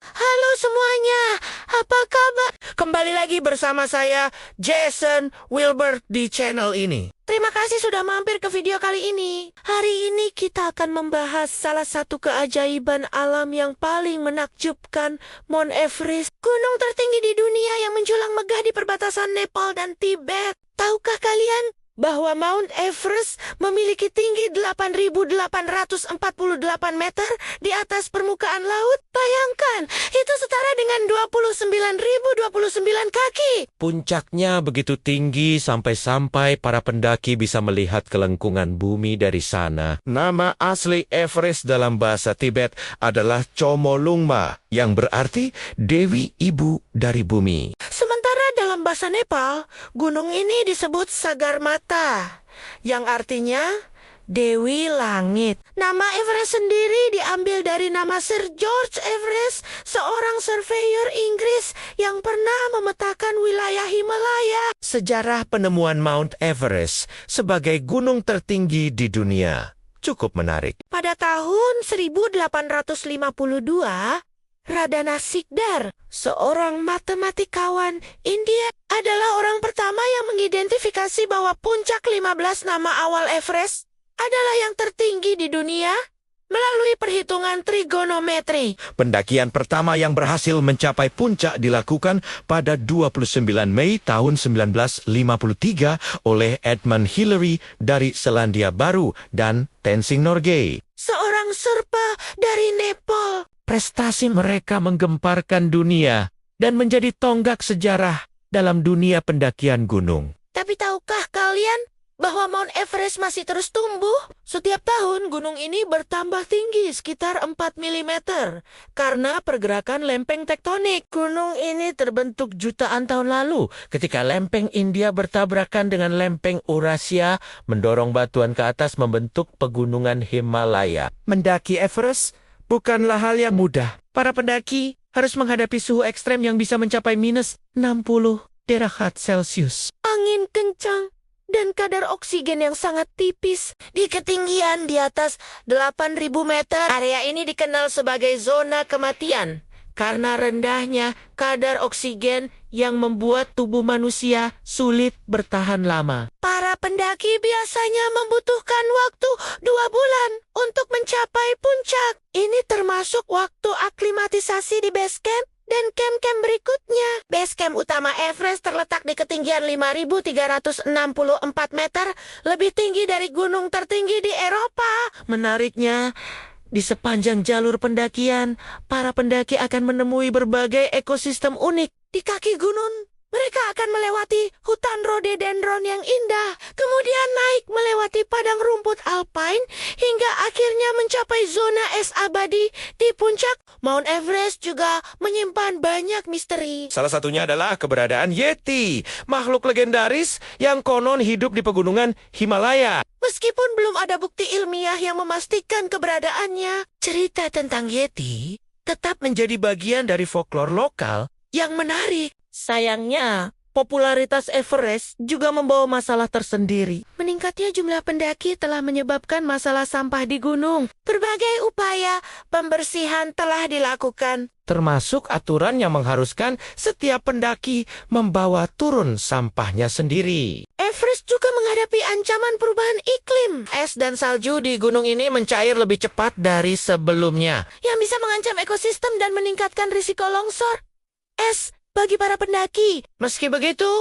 Halo semuanya, apa kabar? Kembali lagi bersama saya, Jason Wilbert di channel ini. Terima kasih sudah mampir ke video kali ini. Hari ini kita akan membahas salah satu keajaiban alam yang paling menakjubkan, Mount Everest, gunung tertinggi di dunia yang menjulang megah di perbatasan Nepal dan Tibet. Tahukah kalian bahwa Mount Everest memiliki tinggi 8.848 meter di atas permukaan laut? Bayangkan, itu setara dengan 29.029 kaki. Puncaknya begitu tinggi sampai para pendaki bisa melihat kelengkungan bumi dari sana. Nama asli Everest dalam bahasa Tibet adalah Chomolungma, yang berarti Dewi Ibu dari Bumi. Sementara dalam bahasa Nepal, gunung ini disebut Sagarmata, yang artinya Dewi Langit. Nama Everest sendiri diambil dari nama Sir George Everest, seorang surveyor Inggris yang pernah memetakan wilayah Himalaya. Sejarah penemuan Mount Everest sebagai gunung tertinggi di dunia cukup menarik. Pada tahun 1852, Radhana Sikdar, seorang matematikawan India, adalah orang pertama yang mengidentifikasi bahwa puncak 15 nama awal Everest adalah yang tertinggi di dunia melalui perhitungan trigonometri. Pendakian pertama yang berhasil mencapai puncak dilakukan pada 29 Mei tahun 1953 oleh Edmund Hillary dari Selandia Baru dan Tenzing Norgay, seorang Sherpa dari Nepal. Prestasi mereka menggemparkan dunia dan menjadi tonggak sejarah dalam dunia pendakian gunung. Tapi tahukah kalian bahwa Mount Everest masih terus tumbuh? Setiap tahun gunung ini bertambah tinggi sekitar 4 mm karena pergerakan lempeng tektonik. Gunung ini terbentuk jutaan tahun lalu ketika lempeng India bertabrakan dengan lempeng Eurasia, mendorong batuan ke atas membentuk pegunungan Himalaya. Mendaki Everest bukanlah hal yang mudah. Para pendaki harus menghadapi suhu ekstrem yang bisa mencapai minus 60 derajat Celcius. Angin kencang dan kadar oksigen yang sangat tipis. Di ketinggian di atas 8.000 meter, area ini dikenal sebagai zona kematian karena rendahnya kadar oksigen yang membuat tubuh manusia sulit bertahan lama. Para pendaki biasanya membutuhkan waktu 2 bulan untuk mencapai puncak. Ini termasuk waktu aklimatisasi di base camp dan camp-camp berikutnya. Base camp utama Everest terletak di ketinggian 5.364 meter, lebih tinggi dari gunung tertinggi di Eropa. Menariknya, di sepanjang jalur pendakian, para pendaki akan menemui berbagai ekosistem unik. Di kaki gunung, mereka akan melewati hutan rhododendron yang indah, kemudian naik melewati padang rumput alpine, hingga akhirnya mencapai zona es abadi di puncak. Mount Everest juga menyimpan banyak misteri. Salah satunya adalah keberadaan Yeti, makhluk legendaris yang konon hidup di pegunungan Himalaya. Meskipun belum ada bukti ilmiah yang memastikan keberadaannya, cerita tentang Yeti tetap menjadi bagian dari folklore lokal yang menarik. Sayangnya, popularitas Everest juga membawa masalah tersendiri. Meningkatnya jumlah pendaki telah menyebabkan masalah sampah di gunung. Berbagai upaya pembersihan telah dilakukan, Termasuk aturan yang mengharuskan setiap pendaki membawa turun sampahnya sendiri. Everest juga menghadapi ancaman perubahan iklim. Es dan salju di gunung ini mencair lebih cepat dari sebelumnya, yang bisa mengancam ekosistem dan meningkatkan risiko longsor es bagi para pendaki. Meski begitu,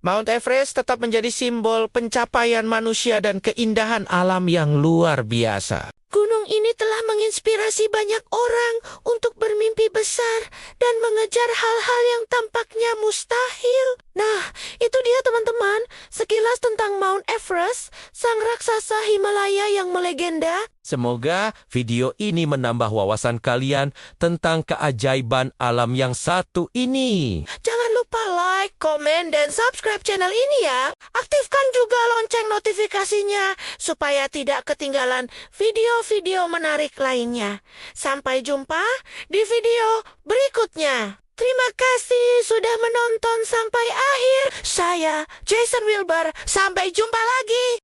Mount Everest tetap menjadi simbol pencapaian manusia dan keindahan alam yang luar biasa. Gunung ini telah menginspirasi banyak orang untuk bermimpi besar dan mengejar hal-hal yang tampaknya mustahil. Nah, itu dia teman-teman, sekilas tentang Mount Everest, sang raksasa Himalaya yang melegenda. Semoga video ini menambah wawasan kalian tentang keajaiban alam yang satu ini. Jangan lupa like, komen, dan subscribe channel ini ya. Aktifkan juga lonceng notifikasinya supaya tidak ketinggalan video-video menarik lainnya. Sampai jumpa di video berikutnya. Terima kasih sudah menonton sampai akhir. Saya Jason Wilbur. Sampai jumpa lagi.